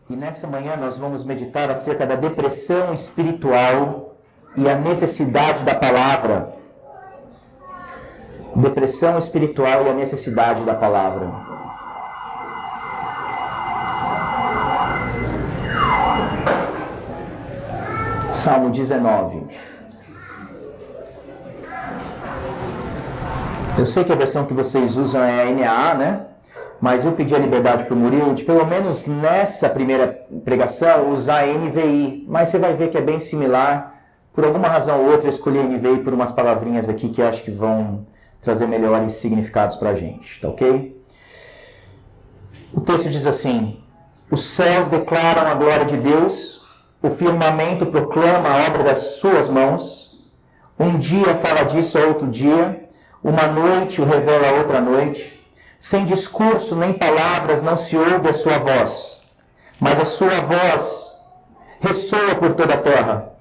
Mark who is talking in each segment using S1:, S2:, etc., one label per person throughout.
S1: E nessa manhã nós vamos meditar acerca da depressão espiritual e a necessidade da palavra. Depressão espiritual e a necessidade da palavra. Salmo 19. Eu sei que a versão que vocês usam é a NAA, né? Mas eu pedi a liberdade para o Murilo de, pelo menos nessa primeira pregação, usar a NVI. Mas você vai ver que é bem similar. Por alguma razão ou outra, eu escolhi a NVI por umas palavrinhas aqui que eu acho que vão trazer melhores significados para a gente, tá ok? O texto diz assim: os céus declaram a glória de Deus, o firmamento proclama a obra das suas mãos. Um dia fala disso a outro dia, uma noite o revela a outra noite. Sem discurso nem palavras não se ouve a sua voz, mas a sua voz ressoa por toda a terra,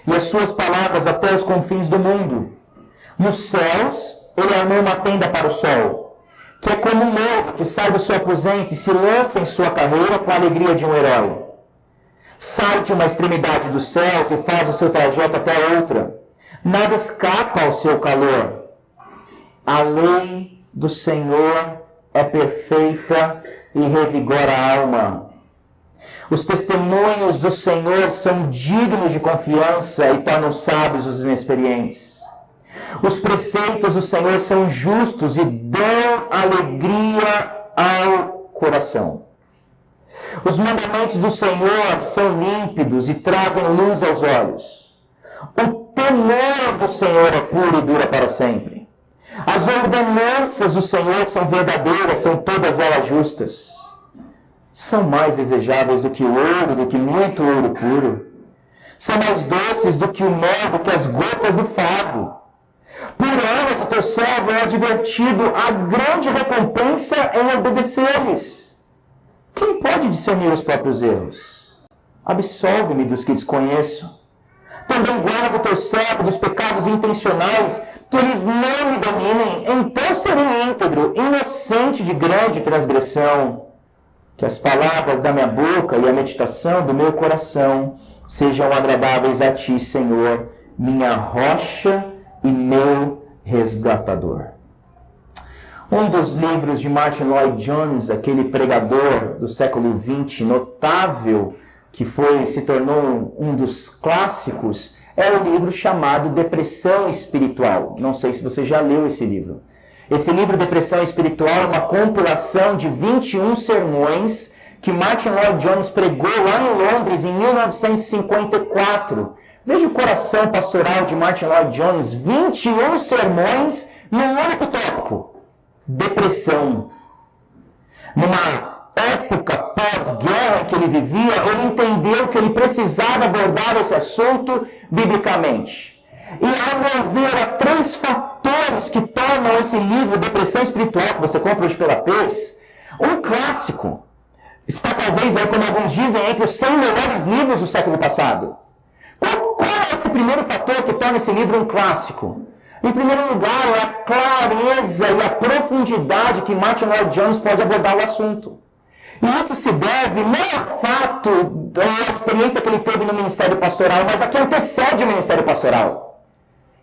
S1: e as suas palavras até os confins do mundo. Nos céus ele armou uma tenda para o sol, que é como um novo que sai do seu aposento e se lança em sua carreira com a alegria de um herói. Sai de uma extremidade dos céus e faz o seu trajeto até a outra. Nada escapa ao seu calor. A lei do Senhor é perfeita e revigora a alma. Os testemunhos do Senhor são dignos de confiança e tornam sábios os inexperientes. Os preceitos do Senhor são justos e dão alegria ao coração. Os mandamentos do Senhor são límpidos e trazem luz aos olhos. O temor do Senhor é puro e dura para sempre. As ordenanças do Senhor são verdadeiras, são todas elas justas. São mais desejáveis do que o ouro, do que muito ouro puro. São mais doces do que o mel, do que as gotas do favo. Por elas o teu servo é advertido, a grande recompensa em obedecer-lhes. Quem pode discernir os próprios erros? Absolve-me dos que desconheço. Também guarda o teu servo dos pecados intencionais, que eles não me dominem, então serei íntegro, inocente de grande transgressão. Que as palavras da minha boca e a meditação do meu coração sejam agradáveis a ti, Senhor, minha rocha e meu resgatador. Um dos livros de Martin Lloyd Jones, aquele pregador do século XX, notável, que se tornou um dos clássicos, é o livro chamado Depressão Espiritual. Não sei se você já leu esse livro. Esse livro, Depressão Espiritual, é uma compilação de 21 sermões que Martin Lloyd Jones pregou lá em Londres em 1954. Veja o coração pastoral de Martin Lloyd Jones, 21 sermões num único tópico: depressão. Numa época pós-guerra que ele vivia, ele entendeu que ele precisava abordar esse assunto biblicamente. E ao meu ver, há 3 fatores que tornam esse livro, Depressão Espiritual, que você compra hoje pela PES, um clássico. Está talvez, aí, como alguns dizem, entre os 100 melhores livros do século passado. Qual é esse primeiro fator que torna esse livro um clássico? Em primeiro lugar, é a clareza e a profundidade que Martin Lloyd Jones pode abordar o assunto. E isso se deve não ao fato da experiência que ele teve no ministério pastoral, mas a que antecede o ministério pastoral.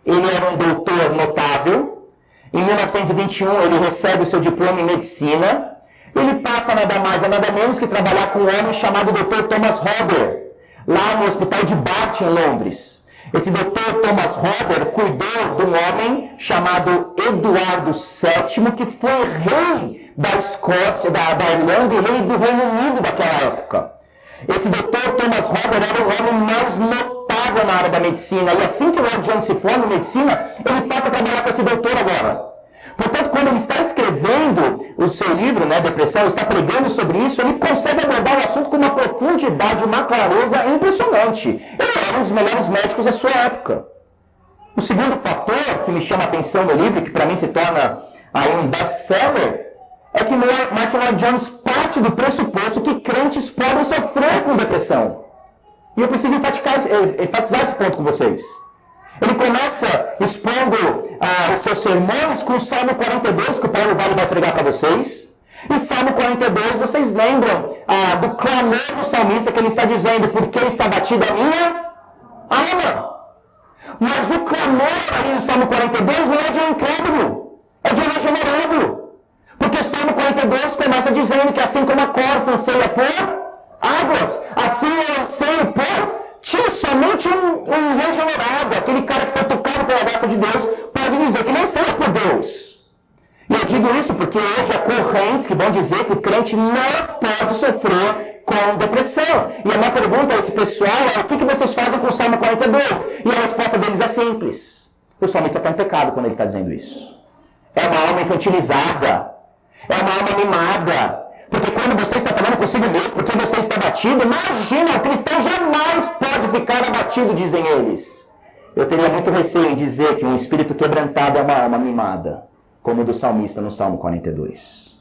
S1: Ele era um doutor notável. Em 1921, ele recebe o seu diploma em medicina. Ele passa nada mais e nada menos que trabalhar com um homem chamado Dr. Thomas Hodder, lá no hospital de Bath, em Londres. Esse Dr. Thomas Hodder cuidou de um homem chamado Eduardo VII, que foi rei da Escócia, da Irlanda e rei do Reino Unido daquela época. Esse Dr. Thomas Hodder era o homem mais notável na área da medicina. E assim que o Lloyd Jones se forma em medicina, ele passa a trabalhar com esse doutor agora. Portanto, quando ele está escrevendo o seu livro, Depressão, está pregando sobre isso, ele consegue abordar o assunto com uma profundidade, uma clareza impressionante. Ele era um dos melhores médicos da sua época. O segundo fator que me chama a atenção no livro, que para mim se torna aí um best-seller, é que Martin Lloyd Jones parte do pressuposto que crentes podem sofrer com depressão. E eu preciso enfatizar esse ponto com vocês. Ele começa expondo os seus sermões com o Salmo 42, que o Paulo Vale vai pregar para vocês. E Salmo 42, vocês lembram do clamor do salmista, que ele está dizendo, porque está batida a minha alma. Mas o clamor ali no Salmo 42 não é de um incrédulo, é de um regenerado. Porque o Salmo 42 começa dizendo que assim como a corça anseia por águas, assim eu anseio por ti. Somente um regenerado, aquele cara que foi tocado pela graça de Deus, pode dizer que ele anseia por Deus. E eu digo isso porque hoje há correntes que vão dizer que o crente não pode sofrer com depressão. E a minha pergunta a esse pessoal é: o que vocês fazem com o Salmo 42? E a resposta deles é simples. O salmista está em pecado quando ele está dizendo isso. É uma alma infantilizada. É uma alma mimada. Porque quando você está falando consigo mesmo, porque você está abatido, imagina, o cristão jamais pode ficar abatido, dizem eles. Eu teria muito receio em dizer que um espírito quebrantado é uma alma mimada, como o do salmista no Salmo 42.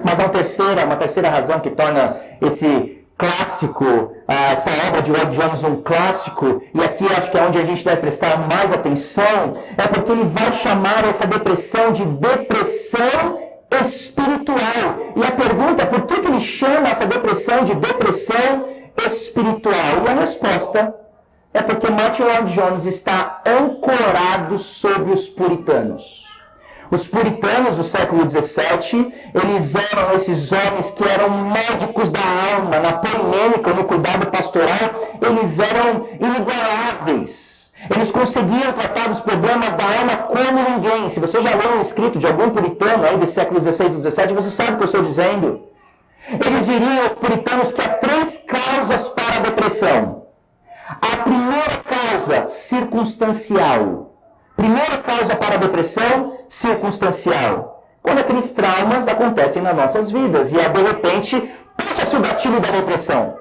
S1: Mas há uma terceira razão que torna esse clássico, essa obra de Lloyd Jones um clássico, e aqui acho que é onde a gente deve prestar mais atenção, é porque ele vai chamar essa depressão de depressão espiritual. E a pergunta é: por que ele chama essa depressão de depressão espiritual? E a resposta é porque Martyn Lloyd Jones está ancorado sobre os puritanos. Os puritanos do século XVII, eles eram esses homens que eram médicos da alma, na polimênica, no cuidado pastoral, eles eram inigualáveis. Eles conseguiam tratar dos problemas da alma como ninguém. Se você já leu um escrito de algum puritano aí do século XVI e XVII, você sabe o que eu estou dizendo. Eles diriam aos puritanos que há 3 causas para a depressão. A primeira causa, circunstancial. Primeira causa para a depressão, circunstancial. Quando aqueles traumas acontecem nas nossas vidas e, de repente, puxa-se o gatilho da depressão.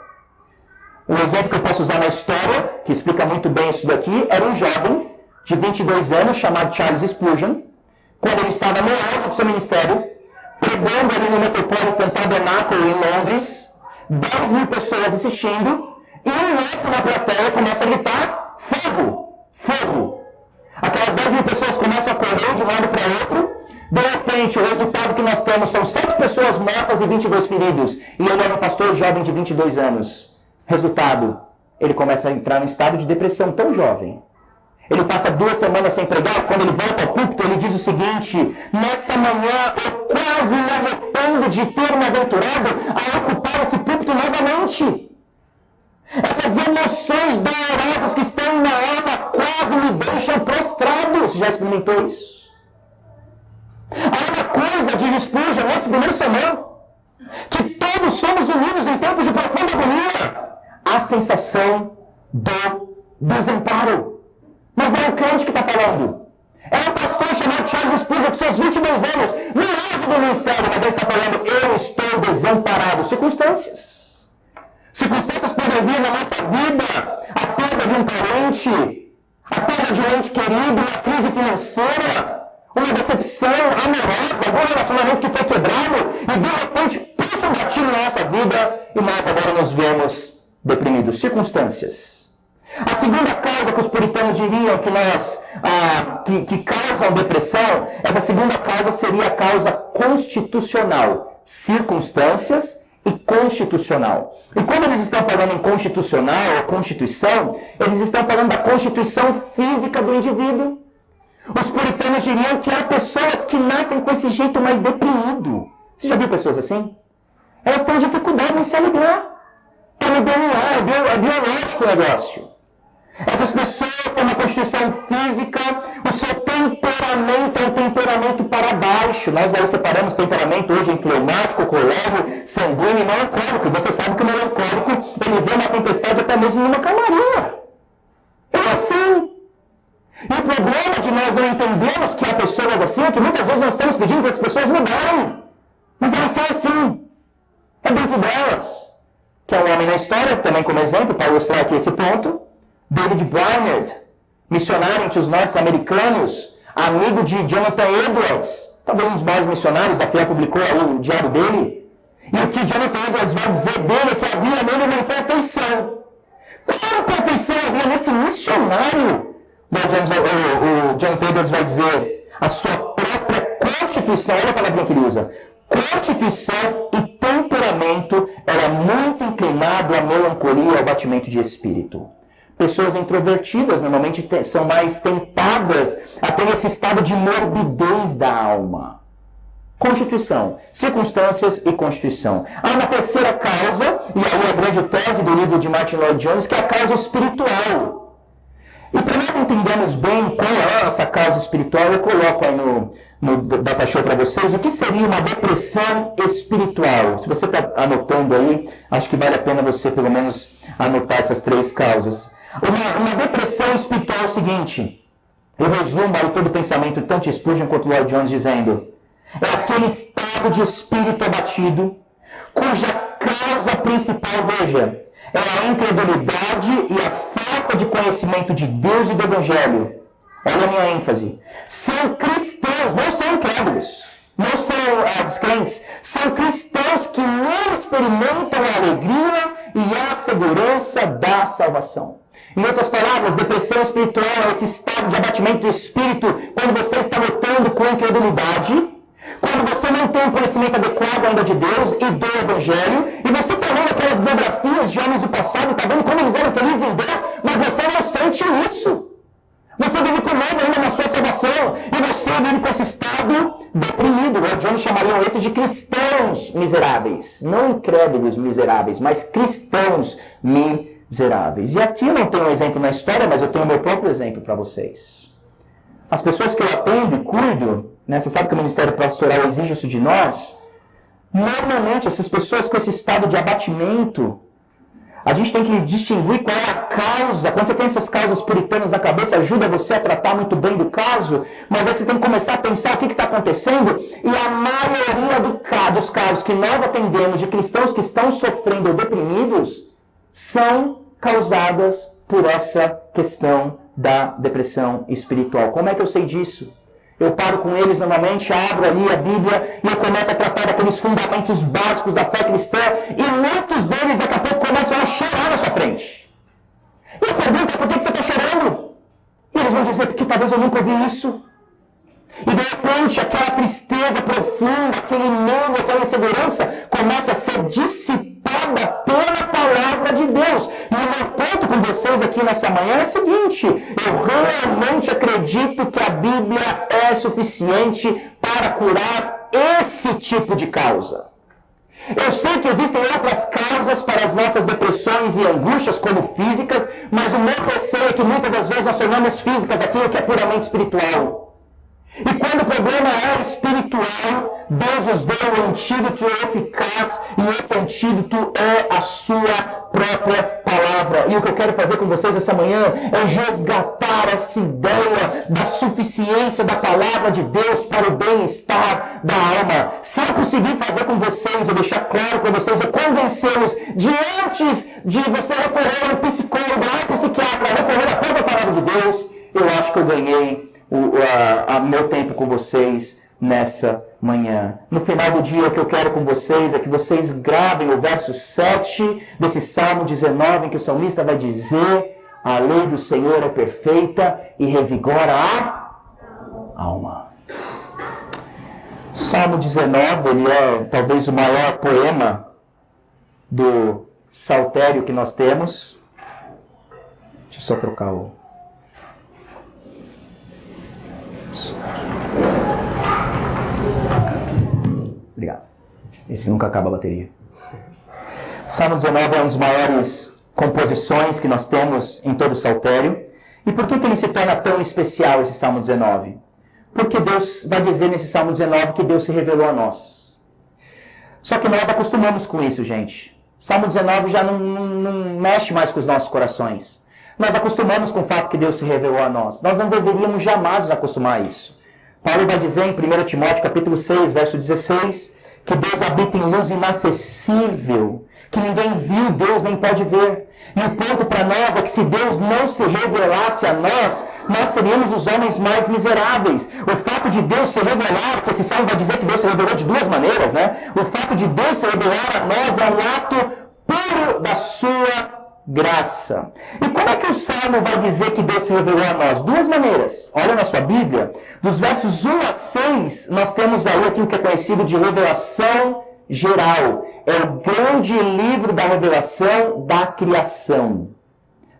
S1: Um exemplo que eu posso usar na história, que explica muito bem isso daqui, era um jovem de 22 anos chamado Charles Spurgeon, quando ele estava no auge do seu ministério, pregando ali no Metropolitan Tabernacle em Londres, 10 mil pessoas assistindo, e um louco na plateia começa a gritar: fogo! Fogo! Aquelas 10 mil pessoas começam a correr de um lado para outro. De repente, o resultado que nós temos são 7 pessoas mortas e 22 feridos. E ele era um pastor jovem de 22 anos. Resultado, ele começa a entrar num estado de depressão tão jovem. Ele passa 2 semanas sem pregar. Quando ele volta ao púlpito, ele diz o seguinte: nessa manhã eu quase me arrependo de ter me aventurado a ocupar esse púlpito novamente. Essas emoções dolorosas que estão na alma quase me deixam prostrado. Você já experimentou isso? Há uma coisa, diz Spurgeon nesse primeiro sermão, que todos somos unidos em tempos de profunda agonia: a sensação do desamparo. Mas é o crente que está falando. É um pastor chamado Charles Spurgeon, com seus 22 anos, no auge do ministério, mas ele está falando: eu estou desamparado. Circunstâncias podem vir na nossa vida: a perda de um parente, a perda de um ente querido, uma crise financeira, uma decepção amorosa, algum relacionamento que foi quebrado, e de repente puxa um gatilho na nossa vida e nós agora nos vemos deprimidos. Circunstâncias. A segunda causa que os puritanos diriam que causam depressão, essa segunda causa seria a causa constitucional. Circunstâncias e constitucional. E quando eles estão falando em constitucional ou constituição, eles estão falando da constituição física do indivíduo. Os puritanos diriam que há pessoas que nascem com esse jeito mais deprimido. Você já viu pessoas assim? Elas têm dificuldade em se alegrar. Está no DNA, é biológico o negócio. Essas pessoas têm uma constituição física, o seu temperamento é um temperamento para baixo. Nós aí separamos temperamento hoje em fleumático, colérico, sanguíneo e melancólico. Você sabe que o melancólico, ele vê uma tempestade até mesmo numa calmaria. É assim. E o problema de nós não entendermos que há pessoas assim é que muitas vezes nós estamos pedindo para as pessoas mudarem. Mas elas são assim. É dentro delas. Que é um homem na história, também como exemplo, para ilustrar aqui esse ponto. David Brainerd, missionário entre os norte-americanos, amigo de Jonathan Edwards, talvez um dos maiores missionários, a FIA publicou o diário dele. E o que Jonathan Edwards vai dizer dele é que havia nele uma imperfeição. Qual perfeição havia nesse missionário? O Jonathan Edwards vai dizer: a sua própria constituição, olha a palavrinha que ele usa, constituição e temperamento abatimento era muito inclinado à melancolia, ao abatimento de espírito. Pessoas introvertidas normalmente são mais tentadas a ter esse estado de morbidez da alma. Constituição, circunstâncias e constituição. Há uma terceira causa, e aí a grande tese do livro de Martin Lloyd-Jones, que é a causa espiritual. E para nós entendermos bem qual é essa causa espiritual, eu coloco aí no datashow para vocês o que seria uma depressão espiritual. Se você está anotando aí, acho que vale a pena você pelo menos anotar essas três causas. Uma depressão espiritual é o seguinte, eu resumo aí todo o pensamento, tanto de Spurgeon quanto Lloyd-Jones, dizendo: é aquele estado de espírito abatido, cuja causa principal, veja, é a incredulidade e a falta de conhecimento de Deus e do Evangelho. Olha a minha ênfase. São cristãos, não são incrédulos, não são descrentes, são cristãos que não experimentam a alegria e a segurança da salvação. Em outras palavras, depressão espiritual é esse estado de abatimento do espírito quando você está lutando com incredulidade, quando você não tem um conhecimento adequado ainda de Deus e do Evangelho, e você está lendo aquelas biografias de homens do passado, está vendo como eles eram felizes em Deus, mas você não sente isso. Você vive com medo ainda na sua salvação, e você vive com esse estado deprimido. O John chamariam esses de cristãos miseráveis. Não incrédulos miseráveis, mas cristãos miseráveis. E aqui eu não tenho um exemplo na história, mas eu tenho o meu próprio exemplo para vocês. As pessoas que eu atendo e cuido, né, você sabe que o Ministério Pastoral exige isso de nós. Normalmente, essas pessoas com esse estado de abatimento, a gente tem que distinguir qual é a causa. Quando você tem essas causas puritanas na cabeça, ajuda você a tratar muito bem do caso, mas aí você tem que começar a pensar o que está acontecendo, e a maioria dos casos que nós atendemos de cristãos que estão sofrendo ou deprimidos são causadas por essa questão da depressão espiritual. Como é que eu sei disso? Eu paro com eles normalmente, abro ali a Bíblia e eu começo a tratar daqueles fundamentos básicos da fé cristã, e muitos deles daqui a pouco começam a chorar na sua frente. E eu pergunto: por que você está chorando? E eles vão dizer: porque talvez eu nunca ouvi isso. E de repente aquela tristeza profunda, aquele medo, aquela insegurança começa a ser dissipada pela palavra de Deus. E o meu ponto com vocês aqui nessa manhã é o seguinte: eu realmente acredito que a Bíblia é suficiente para curar esse tipo de causa. Eu sei que existem outras causas para as nossas depressões e angústias, como físicas, mas o meu receio é que muitas das vezes nós tornamos físicas aquilo que é puramente espiritual. E quando o problema é espiritual, Deus nos deu um antídoto eficaz, e esse antídoto é a sua própria palavra. E o que eu quero fazer com vocês essa manhã é resgatar essa ideia da suficiência da palavra de Deus para o bem-estar da alma. Se eu conseguir fazer com vocês, eu deixar claro para vocês, eu convencê-los de antes de você recorrer ao psicólogo, ao psiquiatra, recorrer à própria palavra de Deus, eu acho que eu ganhei meu tempo com vocês nessa manhã. No final do dia, o que eu quero com vocês é que vocês gravem o verso 7 desse Salmo 19, em que o salmista vai dizer: a lei do Senhor é perfeita e revigora a alma. Salmo 19, ele é talvez o maior poema do saltério que nós temos. Deixa eu só trocar o... Obrigado. Esse nunca acaba a bateria. Salmo 19 é uma das maiores composições que nós temos em todo o saltério. E por que ele se torna tão especial, esse Salmo 19? Porque Deus vai dizer nesse Salmo 19 que Deus se revelou a nós. Só que nós acostumamos com isso, gente. Salmo 19 já não mexe mais com os nossos corações. Nós acostumamos com o fato que Deus se revelou a nós. Nós não deveríamos jamais nos acostumar a isso. Paulo vai dizer em 1 Timóteo capítulo 6, verso 16, que Deus habita em luz inacessível, que ninguém viu Deus nem pode ver. E o ponto para nós é que se Deus não se revelasse a nós, nós seríamos os homens mais miseráveis. O fato de Deus se revelar, que esse salmo vai dizer que Deus se revelou de duas maneiras, né? O fato de Deus se revelar a nós é um ato puro da sua graça. E como é que o Salmo vai dizer que Deus se revelou a nós? Duas maneiras. Olha na sua Bíblia, dos versos 1 a 6, nós temos aí aquilo que é conhecido de revelação geral. é o grande livro da revelação da criação.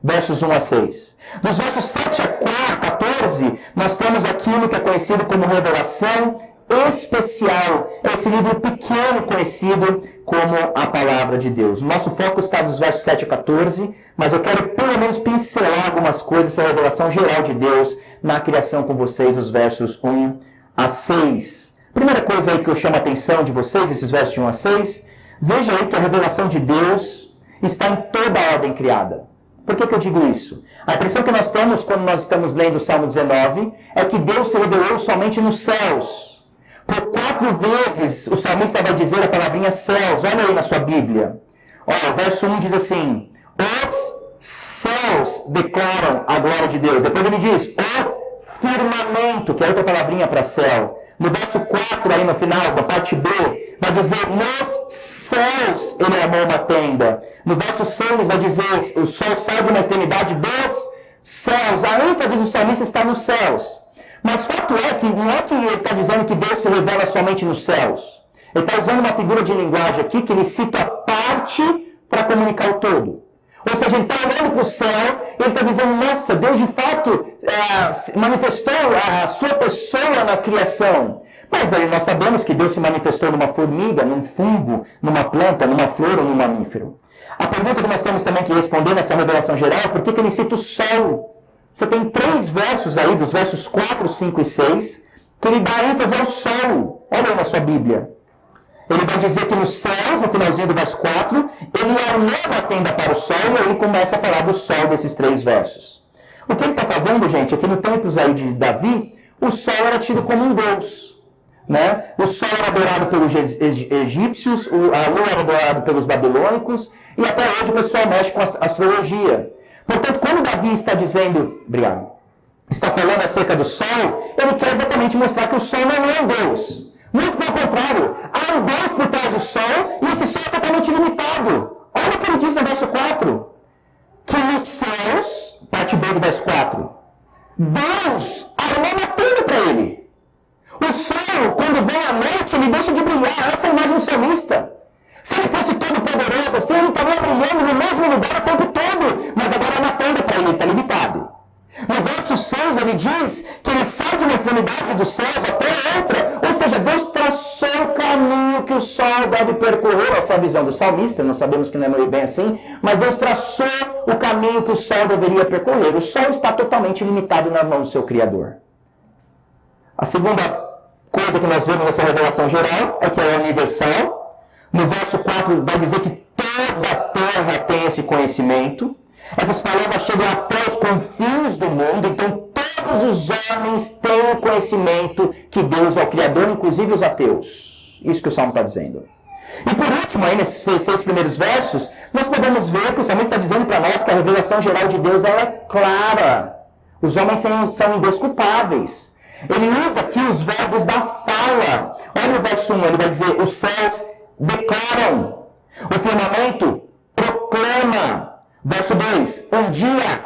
S1: Versos 1 a 6. Dos versos 7 a 14, nós temos aquilo que é conhecido como revelação especial. É esse livro pequeno conhecido como a Palavra de Deus. O nosso foco está dos versos 7 a 14, mas eu quero pelo menos pincelar algumas coisas, essa revelação geral de Deus na criação com vocês, os versos 1 a 6. Primeira coisa aí que eu chamo a atenção de vocês, esses versos de 1 a 6, veja aí que a revelação de Deus está em toda a ordem criada. Por que eu digo isso? A impressão que nós temos quando nós estamos lendo o Salmo 19 é que Deus se revelou somente nos céus. Por 4 vezes o salmista vai dizer a palavrinha céus. Olha aí na sua Bíblia. Olha, o verso 1 diz assim: os céus declaram a glória de Deus. Depois ele diz o firmamento, que é outra palavrinha para céu. No verso 4, aí no final, da parte B, vai dizer nos céus ele armou uma tenda. No verso 6 vai dizer o sol sai de uma extremidade dos céus. A ênfase do salmista está nos céus. Mas o fato é que não é que ele está dizendo que Deus se revela somente nos céus. Ele está usando uma figura de linguagem aqui que ele cita a parte para comunicar o todo. Ou seja, ele está olhando para o céu, ele está dizendo, nossa, Deus de fato manifestou a sua pessoa na criação. Mas aí nós sabemos que Deus se manifestou numa formiga, num fungo, numa planta, numa flor ou num mamífero. A pergunta que nós temos também que responder nessa revelação geral é por que ele cita o sol? Você tem 3 versos aí, dos versos 4, 5 e 6, que ele dá ênfase ao sol. Olha aí na sua Bíblia. Ele vai dizer que nos céus, no finalzinho do verso 4, ele armou a tenda para o sol, e aí ele começa a falar do sol desses 3 versos. O que ele está fazendo, gente, aqui no templos aí de Davi, o sol era tido como um deus. Né? O sol era adorado pelos egípcios, a lua era adorada pelos babilônicos, e até hoje o pessoal mexe com a astrologia. Portanto, quando Davi está dizendo, está falando acerca do sol, ele quer exatamente mostrar que o sol não é um deus. Muito pelo contrário, há um Deus por trás do sol, e esse sol é totalmente limitado. Olha o que ele diz no verso 4. Que nos céus, parte B do verso 4, Deus armou uma tenda para ele. O sol, quando vem à noite, ele deixa de brilhar. Essa é a imagem do salmista. Se ele fosse todo poderoso assim, ele estaria brilhando no mesmo lugar o tempo todo. Mas agora é uma tenda para ele, ele está limitado. No verso 6 ele diz que ele sai de uma extremidade dos céus até outra. Ou seja, Deus traçou o caminho que o sol deve percorrer. Essa é a visão do salmista, nós sabemos que não é muito bem assim. Mas Deus traçou o caminho que o sol deveria percorrer. O sol está totalmente limitado na mão do seu Criador. A segunda coisa que nós vemos nessa revelação geral é que ela é universal. No verso 4 vai dizer que toda a terra tem esse conhecimento. Essas palavras chegam até os confins do mundo, então todos os homens têm o conhecimento que Deus é o Criador, inclusive os ateus. Isso que o Salmo está dizendo. E por último, aí nesses 6 primeiros versos, nós podemos ver que o Salmo está dizendo para nós que a revelação geral de Deus ela é clara. Os homens são indesculpáveis. Ele usa aqui os verbos da fala. Olha o verso 1, ele vai dizer, os céus declaram, o firmamento proclama. Verso 2, um dia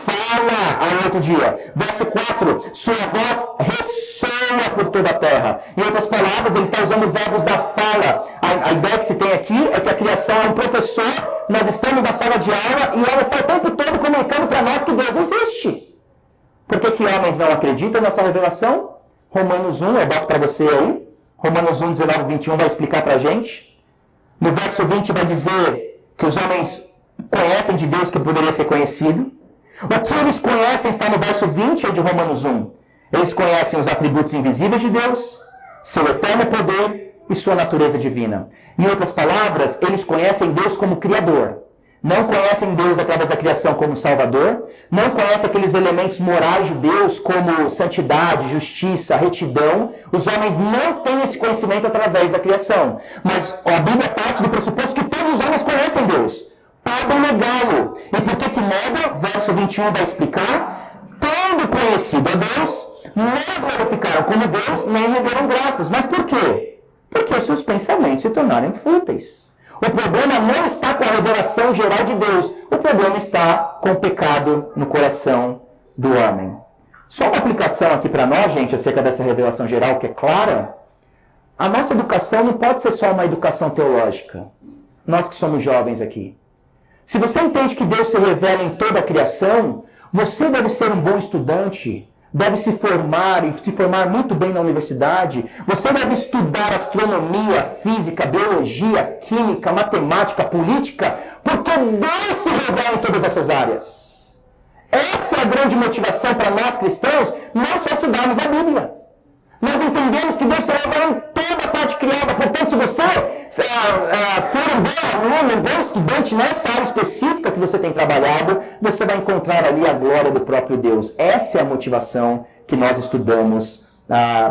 S1: fala ao outro dia. Verso 4, sua voz ressoa por toda a terra. Em outras palavras, ele está usando verbos da fala. A ideia que se tem aqui é que a criação é um professor, nós estamos na sala de aula e ela está o tempo todo comunicando para nós que Deus existe. Por que homens não acreditam nessa revelação? Romanos 1, eu boto para você aí. Romanos 1, 19 e 21 vai explicar para a gente. No verso 20 vai dizer que os homens conhecem de Deus que poderia ser conhecido. O que eles conhecem está no verso 20 de Romanos 1. Eles conhecem os atributos invisíveis de Deus, seu eterno poder e sua natureza divina. Em outras palavras, eles conhecem Deus como Criador. Não conhecem Deus através da criação como Salvador. Não conhecem aqueles elementos morais de Deus como santidade, justiça, retidão. Os homens não têm esse conhecimento através da criação. Mas a Bíblia parte do pressuposto que todos os homens conhecem Deus. Podem negá-lo. E por que nega? Verso 21 vai explicar. Tendo conhecido a Deus, não glorificaram como Deus, nem renderam graças. Mas por quê? Porque os seus pensamentos se tornaram fúteis. O problema não está com a revelação geral de Deus. O problema está com o pecado no coração do homem. Só uma aplicação aqui para nós, gente, acerca dessa revelação geral que é clara. A nossa educação não pode ser só uma educação teológica. nós que somos jovens aqui. Se você entende que Deus se revela em toda a criação, você deve ser um bom estudante, deve se formar e se formar muito bem na universidade. Você deve estudar astronomia, física, biologia, química, matemática, política, porque Deus se revela em todas essas áreas. Essa é a grande motivação para nós cristãos, não só estudarmos a Bíblia. Nós entendemos que Deus se revela em toda a parte criada. Portanto, se você for um bom aluno, um bom estudante nessa área específica que você tem trabalhado, você vai encontrar ali a glória do próprio Deus. Essa é a motivação que nós estudamos,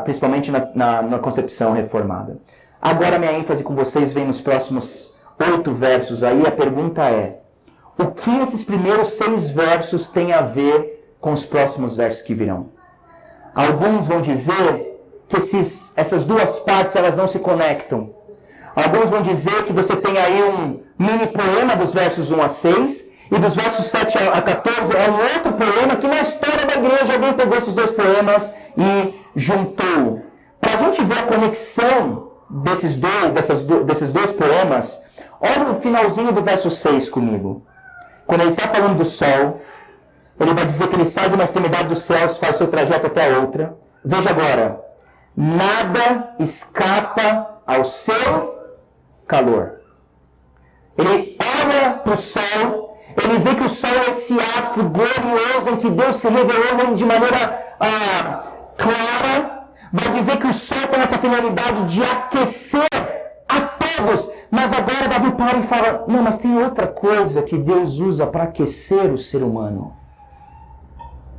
S1: principalmente na concepção reformada. Agora, minha ênfase com vocês vem nos próximos 8 versos aí. A pergunta é: o que esses primeiros 6 versos têm a ver com os próximos versos que virão? Alguns vão dizer que essas duas partes elas não se conectam. Alguns vão dizer que você tem aí um mini poema dos versos 1 a 6, e dos versos 7 a 14 é um outro poema que na história da igreja alguém pegou esses 2 poemas e juntou. Para a gente ver a conexão desses dois poemas, olha no finalzinho do verso 6 comigo. Quando ele está falando do sol, ele vai dizer que ele sai de uma extremidade dos céus, faz seu trajeto até a outra. Veja agora: nada escapa ao seu calor. Ele olha para o sol, ele vê que o sol é esse astro glorioso em que Deus se revelou de maneira clara. Vai dizer que o sol tem essa finalidade de aquecer a todos. Mas agora Davi para e fala: não, mas tem outra coisa que Deus usa para aquecer o ser humano.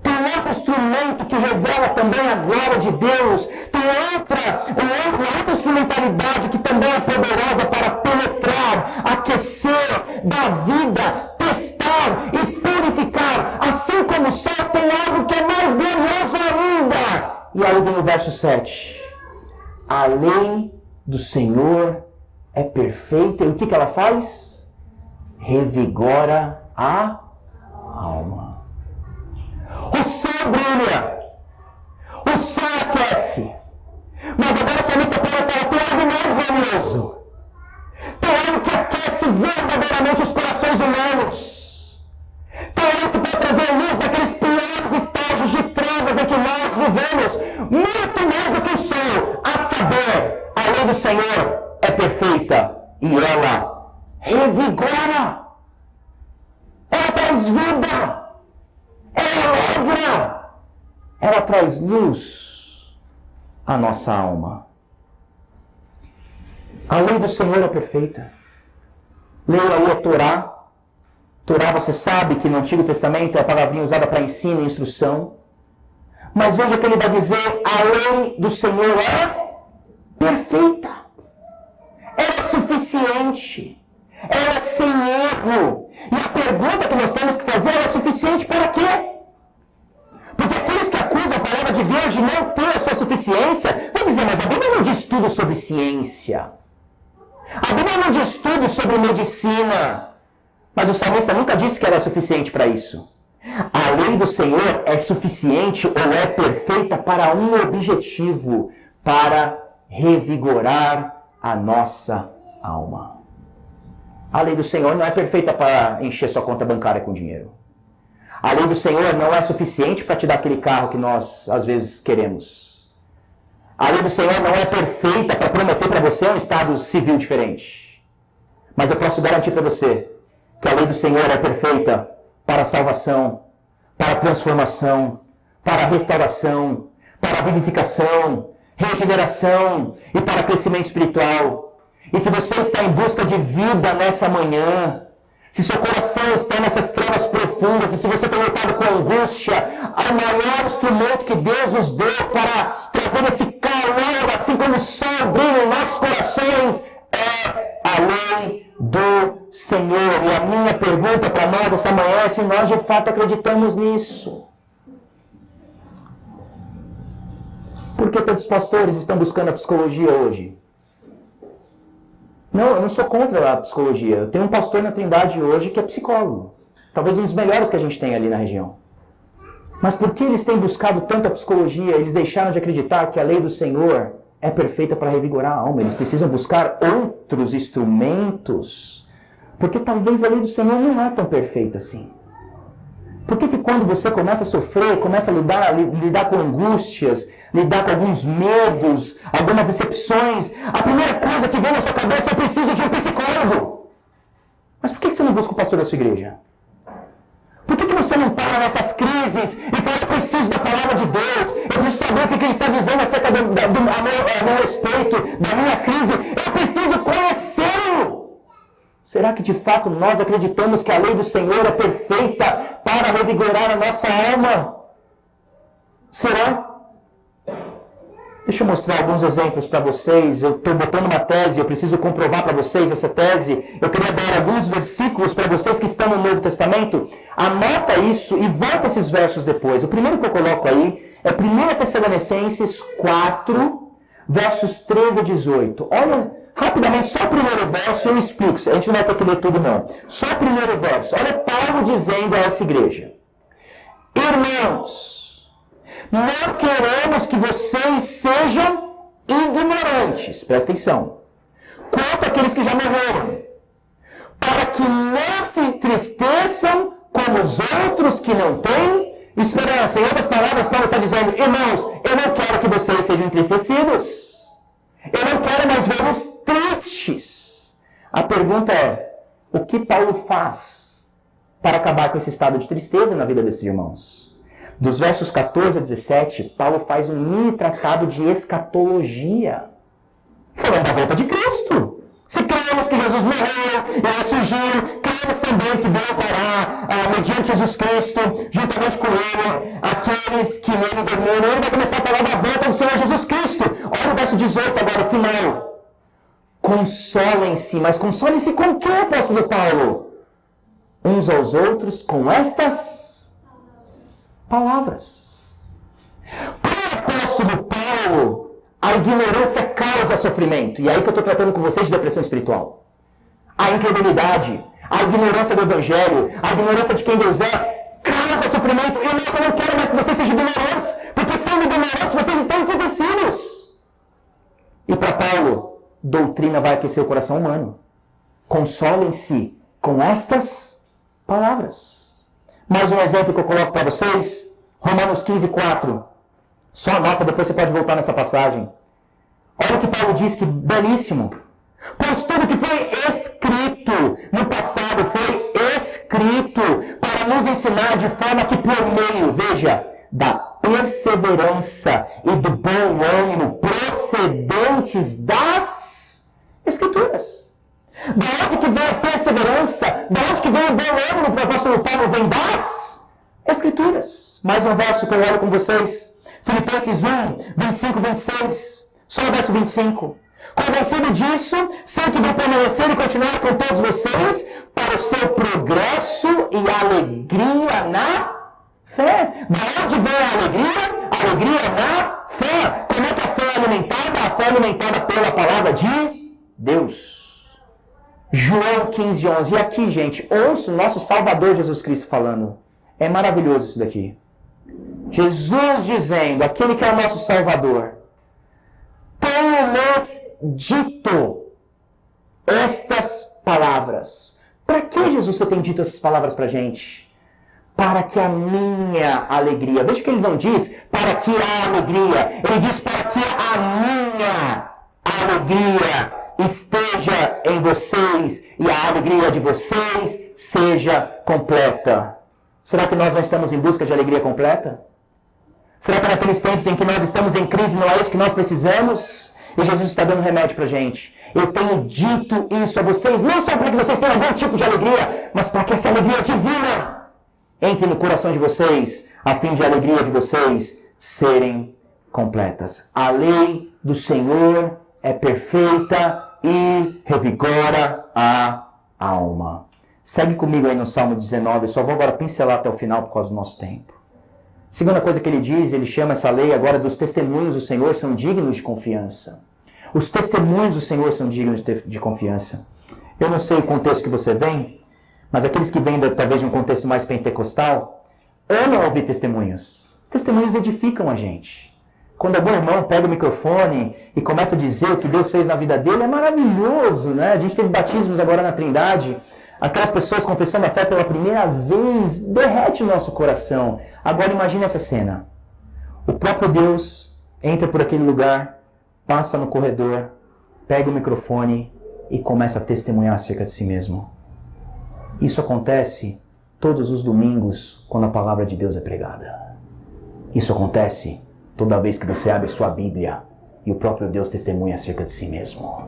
S1: Tem outro instrumento que revela também a glória de Deus. Tem outra instrumentalidade que também é poderosa para penetrar, aquecer, dar vida, testar e purificar. Assim como o sol tem algo que é mais glorioso ainda. E aí vem o verso 7. A lei do Senhor é perfeita. E o que ela faz? Revigora a alma. O sol brilha, o sol aquece, mas agora o salmista fala: tem algo mais glorioso, tem algo que aquece verdadeiramente os corações humanos, tem algo que pode trazer luz naqueles piores estágios de trevas em que nós vivemos, muito mais do que o sol, a saber, a lei do Senhor é perfeita e ela revigora, ela traz vida, ela alegra, ela traz luz à nossa alma. A lei do Senhor é perfeita. Leia aí a Torá. Torá, você sabe que no Antigo Testamento é a palavrinha usada para ensino e instrução. Mas veja que ele vai dizer: a lei do Senhor é perfeita. Ela é suficiente. Ela é sem erro. E a pergunta que nós temos que fazer: ela é suficiente para quê? Porque aqueles que acusam a palavra de Deus de não ter a sua suficiência, vão dizer: mas a Bíblia não diz tudo sobre ciência. A Bíblia não diz tudo sobre medicina. Mas o salmista nunca disse que era suficiente para isso. A lei do Senhor é suficiente ou é perfeita para um objetivo: para revigorar a nossa alma. A lei do Senhor não é perfeita para encher sua conta bancária com dinheiro. A lei do Senhor não é suficiente para te dar aquele carro que nós, às vezes, queremos. A lei do Senhor não é perfeita para prometer para você um estado civil diferente. Mas eu posso garantir para você que a lei do Senhor é perfeita para a salvação, para a transformação, para a restauração, para a vivificação, regeneração e para crescimento espiritual. E se você está em busca de vida nessa manhã, se seu coração está nessas trevas profundas, e se você tem lutado com angústia, o maior instrumento que Deus nos deu para trazer esse calor, assim como o sol brilha em nossos corações, é a lei do Senhor. E a minha pergunta para nós essa manhã é se nós de fato acreditamos nisso. Por que tantos pastores estão buscando a psicologia hoje? Não, eu não sou contra a psicologia. Eu tenho um pastor na Trindade hoje que é psicólogo. Talvez um dos melhores que a gente tem ali na região. Mas por que eles têm buscado tanta psicologia? Eles deixaram de acreditar que a lei do Senhor é perfeita para revigorar a alma. Eles precisam buscar outros instrumentos, porque talvez a lei do Senhor não é tão perfeita assim. Por que quando você começa a sofrer, começa a lidar com angústias, lidar com alguns medos, algumas decepções, a primeira coisa que vem na sua cabeça é: eu preciso de um psicólogo? Mas por que você não busca o pastor da sua igreja? Por que você não para nessas crises e fala: eu preciso da palavra de Deus, eu preciso saber o que ele está dizendo acerca do meu respeito, da minha crise, eu preciso conhecê-lo? Será que de fato nós acreditamos que a lei do Senhor é perfeita para revigorar a nossa alma? Será? Deixa eu mostrar alguns exemplos para vocês. Eu estou botando uma tese, eu preciso comprovar para vocês essa tese. Eu queria dar alguns versículos para vocês que estão no Novo Testamento. Anota isso e volta esses versos depois. O primeiro que eu coloco aí é 1 Tessalonicenses 4, versos 13 a 18. Olha, rapidamente, só o primeiro verso eu explico. A gente não vai ter que ler tudo, não. Só o primeiro verso. Olha Paulo dizendo a essa igreja: irmãos, não queremos que vocês sejam ignorantes, presta atenção, quanto àqueles que já morreram, para que não se entristeçam como os outros que não têm esperança. Em outras palavras, Paulo está dizendo: irmãos, eu não quero que vocês sejam entristecidos. Eu não quero mais vê-los tristes. A pergunta é: o que Paulo faz para acabar com esse estado de tristeza na vida desses irmãos? Dos versos 14 a 17, Paulo faz um mini tratado de escatologia, falando da volta de Cristo. Se cremos que Jesus morreu e ressurgiu, cremos também que Deus dará, mediante Jesus Cristo, juntamente com Ele, aqueles que nele dormiram. Ele vai começar a falar da volta do Senhor Jesus Cristo. Olha o verso 18 agora, o final. Consolem-se, mas consolem-se com o que, apóstolo Paulo? Uns aos outros com estas palavras. Para o apóstolo Paulo, a ignorância causa sofrimento. E é aí que eu estou tratando com vocês de depressão espiritual. A incredulidade, a ignorância do Evangelho, a ignorância de quem Deus é, causa sofrimento. E eu não quero mais que vocês sejam ignorantes, porque sendo ignorantes, vocês estão entristecidos. E para Paulo, doutrina vai aquecer o coração humano. Consolem-se com estas palavras. Mais um exemplo que eu coloco para vocês, Romanos 15, 4. Só anota, depois você pode voltar nessa passagem. Olha o que Paulo diz, que belíssimo. Pois tudo que foi escrito no passado foi escrito para nos ensinar de forma que por meio, veja, da perseverança e do bom ânimo procedentes das Escrituras. Da onde que vem a perseverança? Da onde que vem o bom ânimo para o apóstolo Paulo? Vem das Escrituras. Mais um verso que eu olho com vocês. Filipenses 1, 25, 26. Só o verso 25. Convencido disso, sei que vou permanecer e continuar com todos vocês para o seu progresso e alegria na fé. Da onde vem a alegria? A alegria na fé. Como é que a fé é alimentada? A fé é alimentada pela palavra de Deus. João 15, 11. E aqui, gente, ouça o nosso Salvador Jesus Cristo falando. É maravilhoso isso daqui. Jesus dizendo, aquele que é o nosso Salvador: tenho-lhes dito estas palavras. Para que, Jesus, você tem dito essas palavras para a gente? Para que a minha alegria... Veja que ele não diz para que a alegria. Ele diz para que a minha alegria esteja em vocês e a alegria de vocês seja completa. Será que nós não estamos em busca de alegria completa? Será que naqueles tempos em que nós estamos em crise não é isso que nós precisamos? E Jesus está dando remédio para a gente. Eu tenho dito isso a vocês, não só para que vocês tenham algum tipo de alegria, mas para que essa alegria divina entre no coração de vocês, a fim de a alegria de vocês serem completas. A lei do Senhor é perfeita e revigora a alma. Segue comigo aí no Salmo 19, eu só vou agora pincelar até o final por causa do nosso tempo. Segunda coisa que ele diz, ele chama essa lei agora dos testemunhos do Senhor são dignos de confiança. Os testemunhos do Senhor são dignos de confiança. Eu não sei o contexto que você vem, mas aqueles que vêm talvez de um contexto mais pentecostal, amam ouvir testemunhos. Testemunhos edificam a gente. Quando algum irmão pega o microfone e começa a dizer o que Deus fez na vida dele, é maravilhoso, né? A gente teve batismos agora na Trindade. Aquelas pessoas confessando a fé pela primeira vez, derrete o nosso coração. Agora imagine essa cena. O próprio Deus entra por aquele lugar, passa no corredor, pega o microfone e começa a testemunhar acerca de si mesmo. Isso acontece todos os domingos quando a palavra de Deus é pregada. Isso acontece toda vez que você abre sua Bíblia e o próprio Deus testemunha acerca de si mesmo.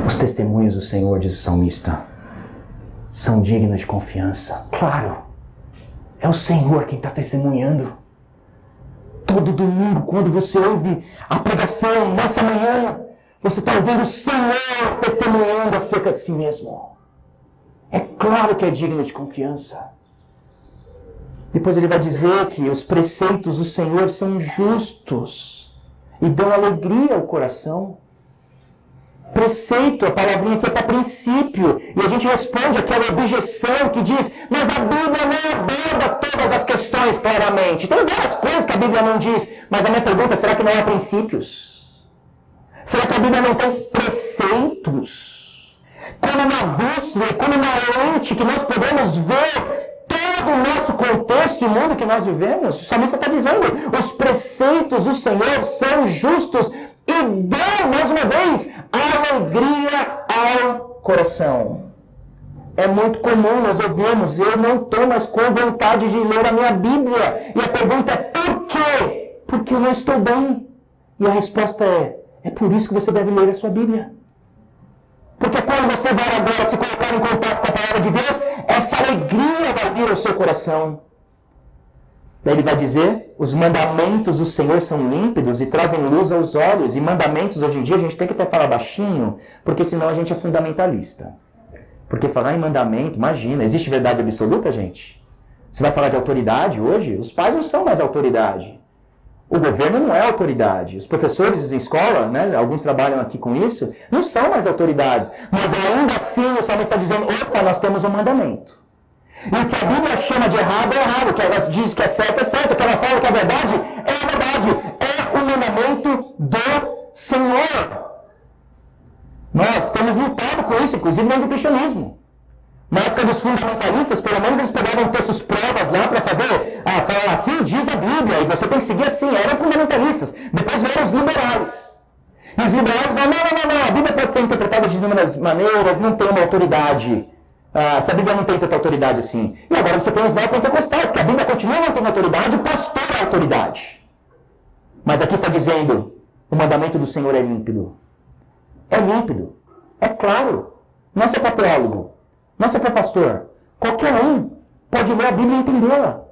S1: Os testemunhos do Senhor, diz o salmista, são dignos de confiança. Claro, é o Senhor quem está testemunhando. Todo domingo, quando você ouve a pregação, nessa manhã, você está ouvindo o Senhor testemunhando acerca de si mesmo. É claro que é digno de confiança. Depois ele vai dizer que os preceitos do Senhor são justos e dão alegria ao coração. Preceito, a palavrinha aqui é para princípio. E a gente responde aquela objeção que diz, mas a Bíblia não aborda todas as questões claramente. Tem várias coisas que a Bíblia não diz. Mas a minha pergunta, será que não há princípios? Será que a Bíblia não tem preceitos? Como uma bússola, como uma lente que nós podemos ver todo o nosso contexto e mundo que nós vivemos? O salmista está dizendo, os preceitos do Senhor são justos e dão, mais uma vez, alegria ao coração. É muito comum nós ouvirmos, eu não estou mais com vontade de ler a minha Bíblia. E a pergunta é, por quê? Porque eu não estou bem. E a resposta é por isso que você deve ler a sua Bíblia. Porque quando você vai agora se colocar em contato com a palavra de Deus, essa alegria vai vir ao seu coração. Daí ele vai dizer, os mandamentos do Senhor são límpidos e trazem luz aos olhos. E mandamentos, hoje em dia, a gente tem que até falar baixinho, porque senão a gente é fundamentalista. Porque falar em mandamento, imagina, existe verdade absoluta, gente? Você vai falar de autoridade hoje? Os pais não são mais autoridade. O governo não é autoridade. Os professores em escola, né, alguns trabalham aqui com isso, não são mais autoridades. Mas ainda assim o salmista está dizendo, opa, nós temos um mandamento. E o que a Bíblia chama de errado é errado. O que ela diz que é certo. O que ela fala que é verdade é a verdade. É o mandamento do Senhor. Nós temos lutado com isso, inclusive no cristianismo. Na época dos fundamentalistas, pelo menos eles pegavam textos provas lá para fazer, falar assim, diz a Bíblia, e você tem que seguir assim. Eram fundamentalistas. Depois vieram os liberais. E os liberais falam, não, a Bíblia pode ser interpretada de inúmeras maneiras, não tem uma autoridade. Se a Bíblia não tem tanta autoridade assim. E agora você tem os neopentecostais, que a Bíblia continua não tendo autoridade, o pastor é autoridade. Mas aqui está dizendo, o mandamento do Senhor é límpido. É límpido. É claro. Não é só para teólogo. Não é só para pastor. Qualquer um pode ler a Bíblia e entendê-la.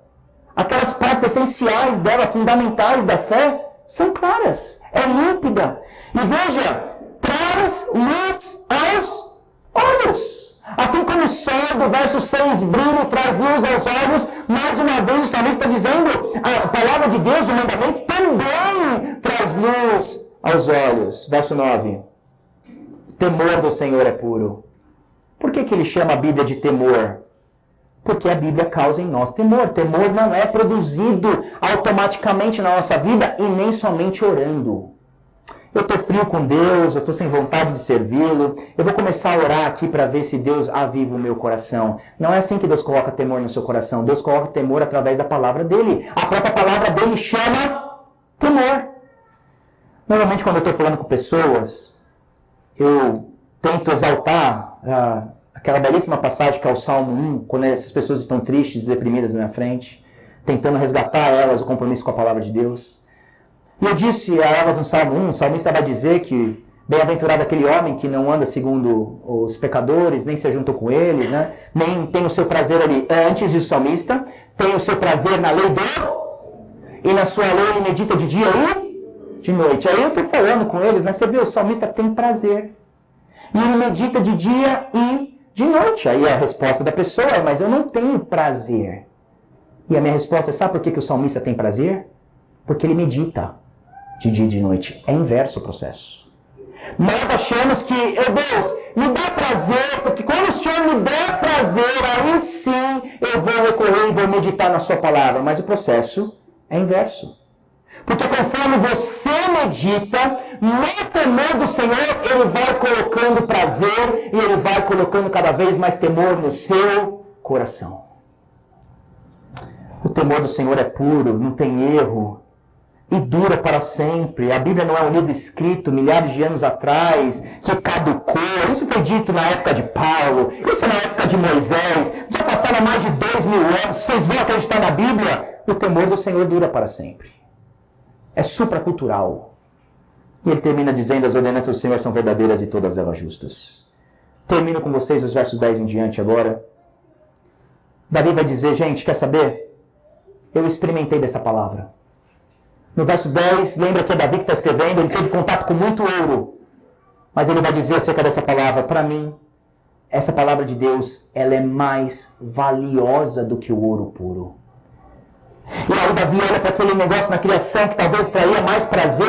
S1: Aquelas partes essenciais dela, fundamentais da fé, são claras. É límpida. E veja, traz luz aos olhos. Assim como o sol do verso 6 brilha e traz luz aos olhos, mais uma vez o salmista está dizendo, a palavra de Deus, o mandamento, também traz luz aos olhos. Verso 9. Temor do Senhor é puro. Por que ele chama a Bíblia de temor? Porque a Bíblia causa em nós temor. Temor não é produzido automaticamente na nossa vida e nem somente orando. Eu estou frio com Deus, eu estou sem vontade de servi-lo, eu vou começar a orar aqui para ver se Deus aviva o meu coração. Não é assim que Deus coloca temor no seu coração. Deus coloca temor através da palavra dele. A própria palavra dele chama temor. Normalmente quando eu estou falando com pessoas, eu tento exaltar aquela belíssima passagem que é o Salmo 1, quando essas pessoas estão tristes e deprimidas na minha frente, tentando resgatar elas o compromisso com a palavra de Deus. E eu disse a elas no Salmo 1, o salmista vai dizer que bem-aventurado aquele homem que não anda segundo os pecadores, nem se juntou com eles, né? Nem tem o seu prazer ali. Antes disso, o salmista tem o seu prazer na lei e na sua lei ele medita de dia e de noite. Aí eu estou falando com eles, né? Você vê, o salmista tem prazer. E ele medita de dia e de noite. Aí a resposta da pessoa é, mas eu não tenho prazer. E a minha resposta é, sabe por que o salmista tem prazer? Porque ele medita de dia e de noite. É inverso o processo. Nós achamos que, Deus, me dá prazer, porque quando o Senhor me der prazer, aí sim eu vou recorrer e vou meditar na sua palavra. Mas o processo é inverso. Porque conforme você medita no temor do Senhor, Ele vai colocando prazer e Ele vai colocando cada vez mais temor no seu coração. O temor do Senhor é puro, não tem erro e dura para sempre. A Bíblia não é um livro escrito milhares de anos atrás, que caducou. Isso foi dito na época de Paulo, isso na época de Moisés. Já passaram mais de 2000 anos. Vocês vão acreditar na Bíblia? O temor do Senhor dura para sempre. É supracultural. E ele termina dizendo: as ordenanças do Senhor são verdadeiras e todas elas justas. Termino com vocês os versos 10 em diante agora. Davi vai dizer: gente, quer saber? Eu experimentei dessa palavra. No verso 10, lembra que é Davi que está escrevendo, ele teve contato com muito ouro. Mas ele vai dizer acerca dessa palavra: para mim, essa palavra de Deus, ela é mais valiosa do que o ouro puro. E aí Davi olha para aquele negócio na criação que talvez traria mais prazer,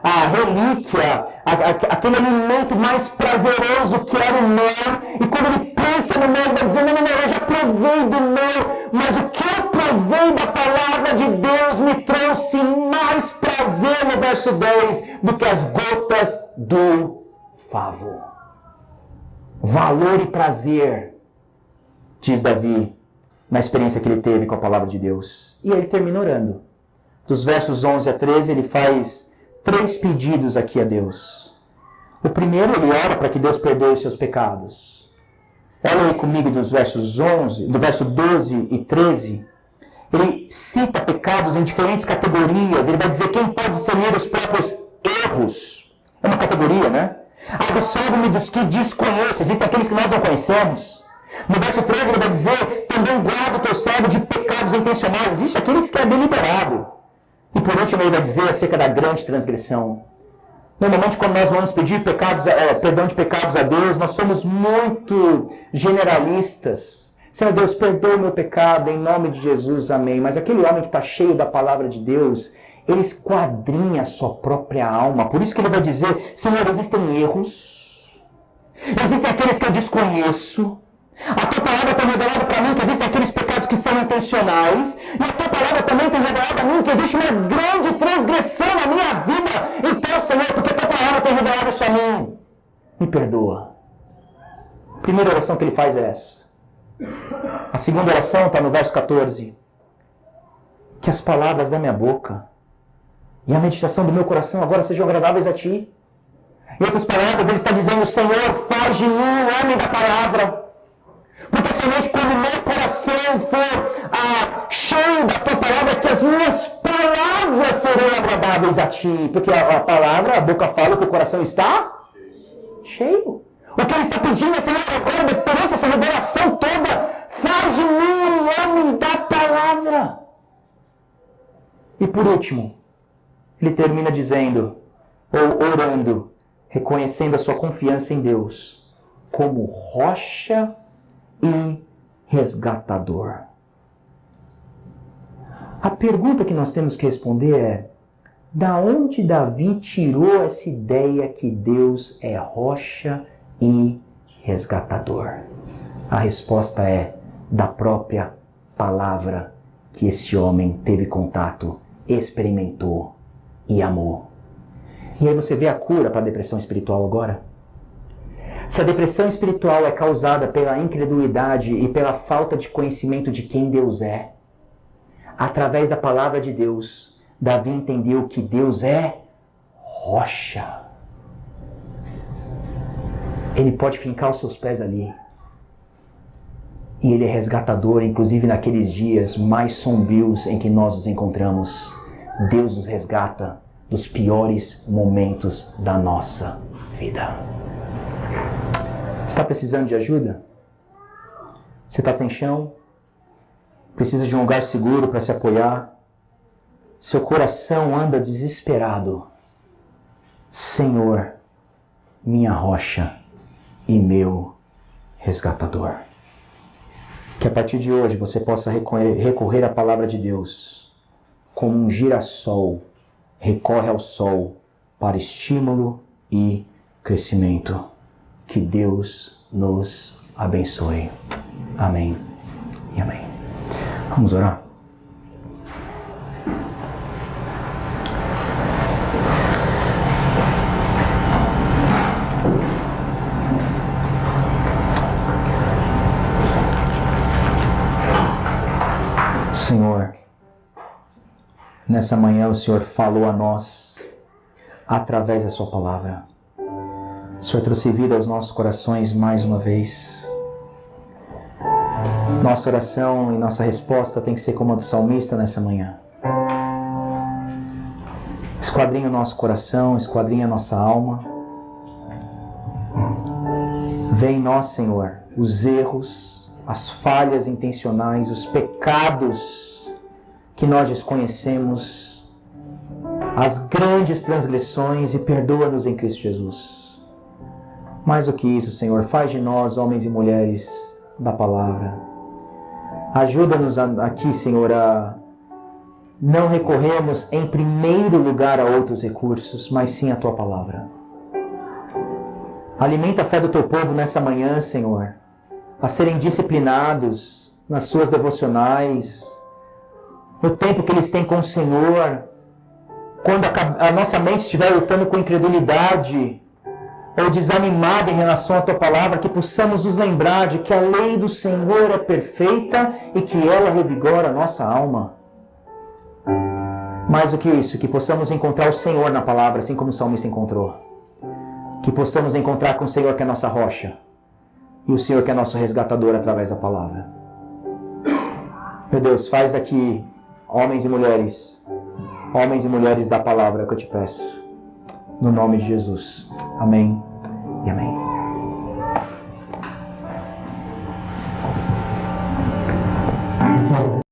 S1: a relíquia, aquele alimento mais prazeroso que era o mel. E quando ele pensa no mel, ele vai dizer: não, eu já provei do mel, mas o que eu provei da palavra de Deus me trouxe mais prazer, no verso 10, do que as gotas do favo. Valor e prazer, diz Davi, na experiência que ele teve com a palavra de Deus. E ele termina orando. Dos versos 11 a 13, ele faz 3 pedidos aqui a Deus. O primeiro, ele ora para que Deus perdoe os seus pecados. Olha aí comigo do verso 12 e 13. Ele cita pecados em diferentes categorias. Ele vai dizer: quem pode discernir os próprios erros? É uma categoria, né? Absolve-me dos que desconheço. Existem aqueles que nós não conhecemos. No verso 13 ele vai dizer: também guarda o teu servo de pecados intencionais. Existe aquele que é deliberado. E por último ele vai dizer acerca da grande transgressão. Normalmente quando nós vamos pedir perdão de pecados a Deus, nós somos muito generalistas. Senhor Deus, perdoa o meu pecado, em nome de Jesus, amém. Mas aquele homem que está cheio da palavra de Deus, ele esquadrinha a sua própria alma. Por isso que ele vai dizer: Senhor, existem erros, existem aqueles que eu desconheço. A tua palavra tem revelado para mim que existem aqueles pecados que são intencionais. E a tua palavra também tem revelado a mim que existe uma grande transgressão na minha vida. Então, Senhor, porque a tua palavra tem revelado isso a mim, me perdoa. A primeira oração que ele faz é essa. A segunda oração está no verso 14. Que as palavras da minha boca e a meditação do meu coração agora sejam agradáveis a ti. Em outras palavras, ele está dizendo: Senhor, faz de mim um homem da palavra. Porque somente quando o meu coração for cheio da tua palavra, que as minhas palavras serão agradáveis a ti. Porque a palavra, a boca fala que o coração está cheio. O que ele está pedindo é: Senhor, agora, perante essa revelação toda, faz de mim um homem da palavra. E por último, ele termina dizendo, ou orando, reconhecendo a sua confiança em Deus como rocha e resgatador. A pergunta que nós temos que responder é: da onde Davi tirou essa ideia que Deus é rocha e resgatador? A resposta é: da própria palavra que este homem teve contato, experimentou e amou. E aí você vê a cura para a depressão espiritual agora? Se a depressão espiritual é causada pela incredulidade e pela falta de conhecimento de quem Deus é, através da palavra de Deus, Davi entendeu que Deus é rocha. Ele pode fincar os seus pés ali. E Ele é resgatador, inclusive naqueles dias mais sombrios em que nós nos encontramos. Deus nos resgata dos piores momentos da nossa vida. Está precisando de ajuda? Você está sem chão? Precisa de um lugar seguro para se apoiar? Seu coração anda desesperado. Senhor, minha rocha e meu resgatador. Que a partir de hoje você possa recorrer à palavra de Deus como um girassol recorre ao sol para estímulo e crescimento. Que Deus nos abençoe. Amém e amém. Vamos orar? nessa manhã o Senhor falou a nós através da sua palavra. O Senhor trouxe vida aos nossos corações mais uma vez. Nossa oração e nossa resposta tem que ser como a do salmista nessa manhã. Esquadrinha o nosso coração, esquadrinha a nossa alma. Vê em nós, Senhor, os erros, as falhas intencionais, os pecados que nós desconhecemos, as grandes transgressões, e perdoa-nos em Cristo Jesus. Mais do que isso, Senhor, faz de nós homens e mulheres da palavra. Ajuda-nos aqui, Senhor, a não recorrermos em primeiro lugar a outros recursos, mas sim a Tua palavra. Alimenta a fé do Teu povo nessa manhã, Senhor, a serem disciplinados nas suas devocionais, no tempo que eles têm com o Senhor. Quando a nossa mente estiver lutando com incredulidade ou desanimada em relação à Tua palavra, que possamos nos lembrar de que a lei do Senhor é perfeita e que ela revigora a nossa alma. Mais do que isso, que possamos encontrar o Senhor na palavra, assim como o salmista encontrou. Que possamos encontrar com o Senhor, que é a nossa rocha, e o Senhor, que é nosso resgatador, através da palavra. Meu Deus, faz daqui homens e mulheres da palavra, que eu te peço. No nome de Jesus. Amém e amém.